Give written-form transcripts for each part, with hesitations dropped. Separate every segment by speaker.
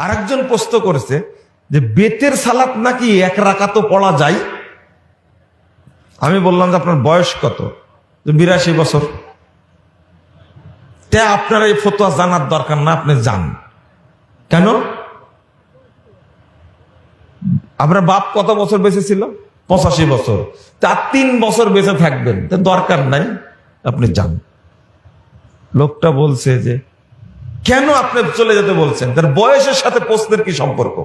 Speaker 1: আরেকজন প্রশ্ন করেছে যে বেতের সালাত নাকি এক রাকাতও পড়া যায়। আমি বললাম যে আপনার বয়স কত? 82 বছর। তা আপনার এই ফতোয়া জানার দরকার না, আপনি যান। কেন? আপনার বাপ কত বছর বেঁচে ছিল? 85 বছর। তার 3 বছর বেঁচে থাকবেন, তা দরকার নাই, আপনি যান। লোকটা বলছে যে কেন আপনি চলে যেতে বলছেন? তার বয়সের সাথে প্রশ্নের কি সম্পর্ক?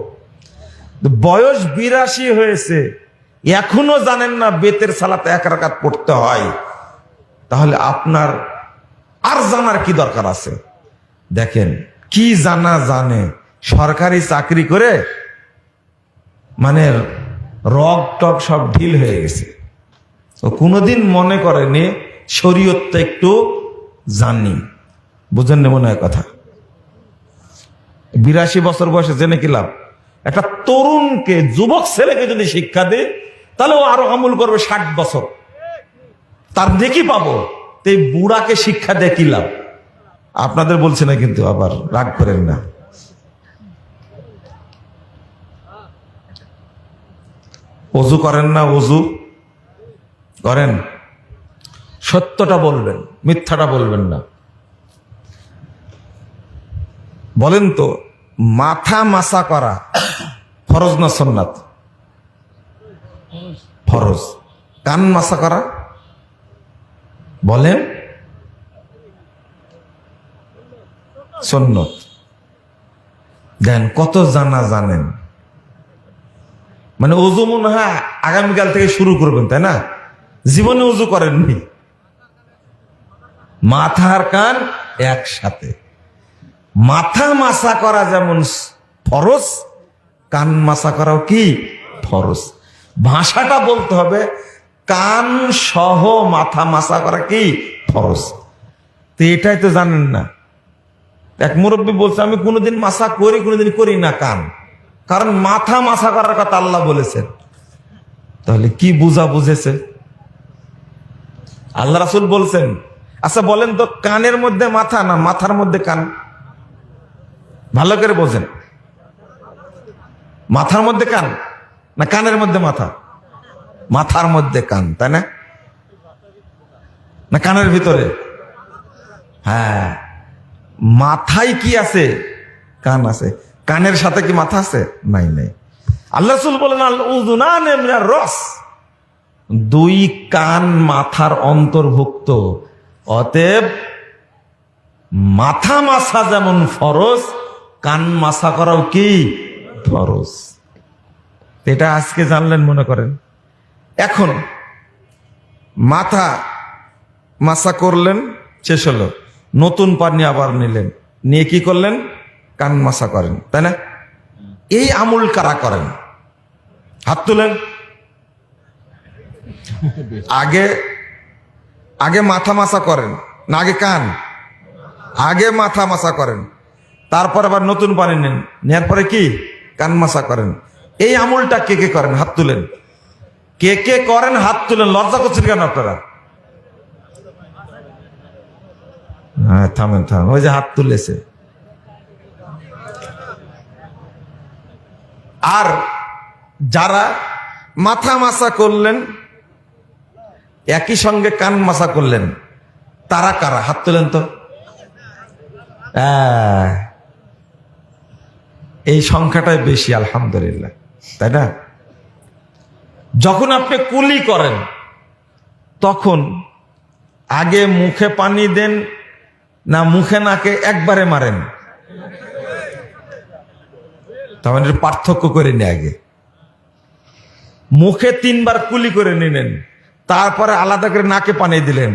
Speaker 1: বয়স 82 হয়েছে, এখনো জানেন না বেতের সালাতে এক রাকাত পড়তে হয়, তাহলে আপনার আর জানার কি দরকার আছে? দেখেন কি জানা জানে, সরকারি চাকরি করে মানে রগ টক সব ঢিল হয়ে গেছে। ও কোনোদিন মনে করেনি শরীয়তটা একটু জানি। বুঝেন না মনে হয় কথা? 82 বছর বয়সে জেনে কি লাভ? একটা তরুণকে, যুবক ছেলেকে যদি শিক্ষা দেয়, তাহলে ও আরো আমল করবে 60 বছর, তার দেখি পাবো। তো এই বুড়াকে শিক্ষা দেয় কি লাভ? আপনাদের বলছে না কিন্তু, আবার রাগ করেন না। ওযু করেন না? ওযু করেন? সত্যটা বলবেন, মিথ্যাটা বলবেন না। বলেন তো, মাথা মাসা করা ফরজ না সুন্নাত? ফরজ। কান মাসা করা বলেন সুন্নত। দেন কত জানা জানেন। মানে ওযু মনে হয় আগামীকাল থেকে শুরু করবেন, তাই না? জীবনে ওযু করেননি। মাথা আর কান একসাথে। মাথা মাসা করা যেমন ফরজ, কান মাসা করাও কি ফরজ। ভাষাটা বলতে হবে কান সহ মাথা মাসা করা কি ফরজ। তো এটাই তো জানেন না। এক মুরব্বী বলছে আমি কোনোদিন মাসা করি, কোনোদিন করি না কান, কারণ মাথা মাসা করার কথা আল্লাহ বলেছেন। তাহলে কি বুঝা বুঝেছে? আল্লাহ রাসূল বলছেন। আচ্ছা বলেন তো, কানের মধ্যে মাথা না মাথার মধ্যে কান? ভালো করে বোঝেন। মাথার মধ্যে কান না কানের মধ্যে মাথা? মাথার মধ্যে কান, তাই না? না কানের ভিতরে? হ্যাঁ, মাথায় কি আছে? কান আছে। কানের সাথে কি মাথা আছে? নাই নাই। আল্লাহ রাসূল বলেন আল উযুনানি মিনার রাস, দুই কান মাথার অন্তর্ভুক্ত। অতএব মাথা মাসা যেমন ফরজ, কান মাসা করাও কি ফরজ। এটা আজকে জানলেন মনে করেন। এখন মাথা মাসা করলেন, শেষ হলো, নতুন পানি আবার নিলেন, নিয়ে কি করলেন? কান মাসা করেন, তাই না? এই আমল কারা করেন? হাত তুলেন। আগে আগে মাথা মাসা করেন না আগে কান? আগে মাথা মাসা করেন, তারপর আবার নতুন পানি নেন, নেওয়ার পরে কি কান মাসা করেন। এই আমলটা কে কে করেন? হাত তুলেন। কে কে করেন? হাত তুলেন। লজ্জা করছেন কেন আপনারা? হ্যাঁ থামেন থামেন, ওই যে হাত তুলেছে। আর যারা মাথা মাসা করলেন একই সঙ্গে কান মাসা করলেন, তারা কারা? হাত তুলেন তো। এই সংখ্যাটাই বেশি আলহামদুলিল্লাহ, তাই না? যখন আপনি কুলি করেন তখন আগে মুখে পানি দেন না মুখে নাকে একবারে মারেন? তার মানে পার্থক্য করে নি। আগে মুখে 3 বার কুলি করে নিলেন, তারপরে আলাদা করে নাকে পানি দিলেন।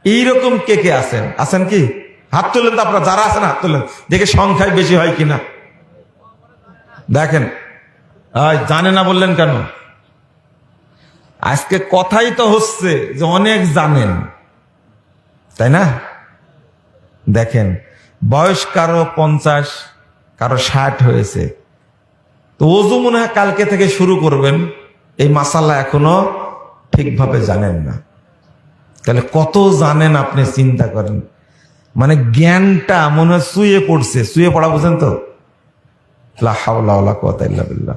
Speaker 1: এইরকম কে কে আছেন? আছেন কি? হাত তুলেন তো আপনারা, যারা আছেন হাত তুলেন, দেখে সংখ্যায় বেশি হয় কিনা দেখেন। জানে না বললেন কেন? আজকে কথাই তো হচ্ছে যে অনেক জানেন, তাই না? দেখেন বয়স কারো 50, কারো 60 হয়েছে, তো ওযু মনে হয় কালকে থেকে শুরু করবেন, এই মাসালা এখনো ঠিকভাবে জানেন না। তাহলে কত জানেন আপনি চিন্তা করেন। মানে জ্ঞানটা মনে হয় শুয়ে পড়ছে। শুয়ে পড়া বুঝেন তো? লা হাওলা ওয়ালা কুওয়াতা ইল্লা বিল্লাহ।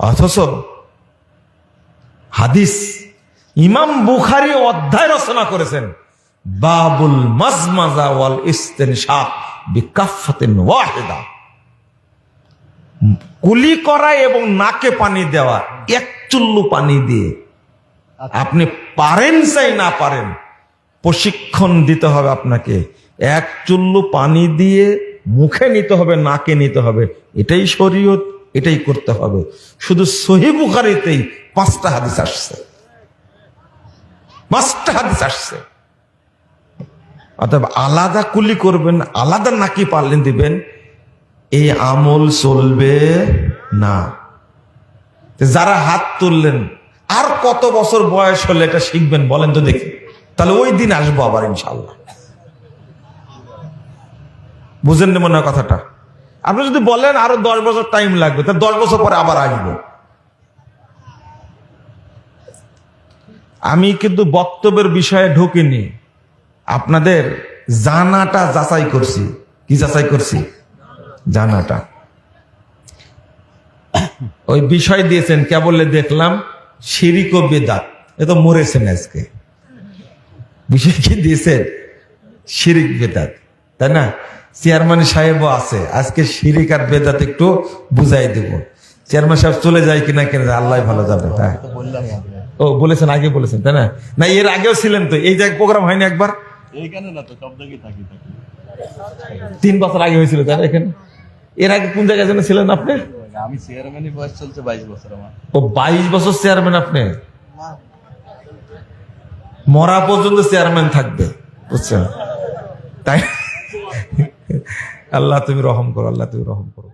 Speaker 1: অথচ হাদিস ইমাম বুখারী অধ্যায় রচনা করেছেন, বাবুল মাজমাজা ওয়াল ইস্তিনশাক বিকাফাতিন ওয়াহিদা। কুলি করা এবং নাকে পানি দেওয়া এক চুল্লু পানি দিয়ে, আপনি পারেন চাই না পারেন, প্রশিক্ষণ দিতে হবে আপনাকে। এক চুল্লু পানি দিয়ে মুখে নিতে হবে, নাকে নিতে হবে, এটাই শরীয়ত, এটাই করতে হবে। শুধু সহিহ বুখারীতেই 5টা হাদিস আসছে, 5টা হাদিস আসছে। অর্থাৎ আলাদা কুলি করবেন, আলাদা নাকি পানি দিবেন, এই আমল চলবে না। যারা হাত তুললেন, আর কত বছর বয়স হলে এটা শিখবেন বলেন তো দেখি? তাহলে ওই দিন আসবো আবার ইনশাল্লাহ। বুঝেন না মনে হয় কথাটা? আপনি যদি বলেন আরো 10 বছর টাইম লাগবে, তাহলে 10 বছর পরে আবার আসবো। আমি কিন্তু বক্তব্যের বিষয়ে ঢুকিনি, আপনাদের জানাটা যাচাই করছি। কি যাচাই করছি? জানাটা। ওই বিষয় দিয়েছেন কেবলে দেখলাম শিরিক ও বেদাত, এ তো মরেছেন আজকে। বিষয় কি দিয়েছেন? শিরিক বেদাত, তাই না? চেয়ারম্যান সাহেবও আছে, আজকে শিরিক আর বেদাত একটু বুঝাই দেব। চেয়ারম্যান সাহেব চলে যায় কিনা কিনা আল্লাহ ভালো যাবে। হ্যাঁ, ও বলেছেন, আগে বলেছেন, তাই না? না, এর আগেও ছিলেন তো, এই জায়গায় প্রোগ্রাম হয়নি একবার?
Speaker 2: এইখানে না তো, সব জায়গায় থাকি।
Speaker 1: 3 বছর আগে হয়েছিল, তাই না? এখানে এর আগে কোন জায়গায় যেন ছিলেন আপনি?
Speaker 2: আমি চেয়ারম্যানই বয়স চলছে 22 বছর আমার।
Speaker 1: ও 22 বছর চেয়ারম্যান আপনি? মরা পর্যন্ত চেয়ারম্যান থাকবে, বুঝছেন? তাই আল্লাহ তুমি রহম করো, আল্লাহ তুমি রহম করো।